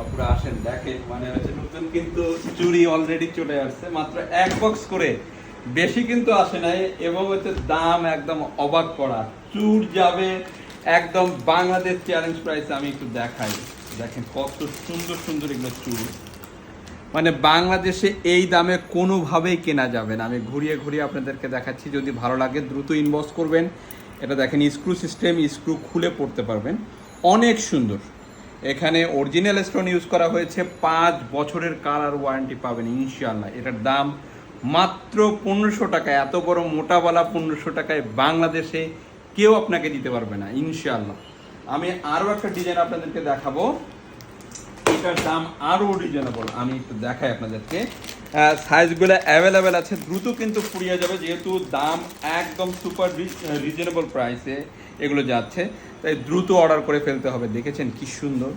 আপনারা আসেন দেখেন, মানে হচ্ছে নতুন কিন্তু চুড়ি অলরেডি চলে আসছে, মাত্র এক বক্স করে, বেশি কিন্তু আসে নাই। এবং হচ্ছে দাম একদম অবাক করা, চুর যাবে একদম বাংলাদেশ চ্যালেঞ্জ প্রাইসে। আমি একটু দেখাই, দেখেন কত সুন্দর সুন্দর এগুলো চুড়ি, মানে বাংলাদেশে এই দামে কোনোভাবেই কেনা যাবে না। আমি ঘুরিয়ে ঘুরিয়ে আপনাদেরকে দেখাচ্ছি, যদি ভালো লাগে দ্রুত ইনবক্স করবেন। এটা দেখেন স্ক্রু সিস্টেম, স্ক্রু খুলে পড়তে পারবেন, অনেক সুন্দর। এখানে অরিজিনাল স্টোন ইউজ করা হয়েছে, 5 বছরের কালার ওয়ারেন্টি পাবেন ইনশাআল্লাহ। এটার দাম মাত্র 1500 টাকা। এত বড় মোটাওয়ালা 1500 টাকায় বাংলাদেশে কেউ আপনাকে দিতে পারবে না ইনশাআল্লাহ। আমি আরও একটা ডিজাইন আপনাদেরকে দেখাবো, এটার দাম আরও রিজনেবল। আমি একটু দেখাই আপনাদেরকে, সাইজগুলো অ্যাভেলেবেল আছে, দ্রুত কিন্তু ফুরিয়ে যাবে, যেহেতু দাম একদম সুপার রিজনেবল প্রাইসে এগুলো যাচ্ছে, তাই দ্রুত অর্ডার করে ফেলতে হবে। দেখেছেন কি সুন্দর।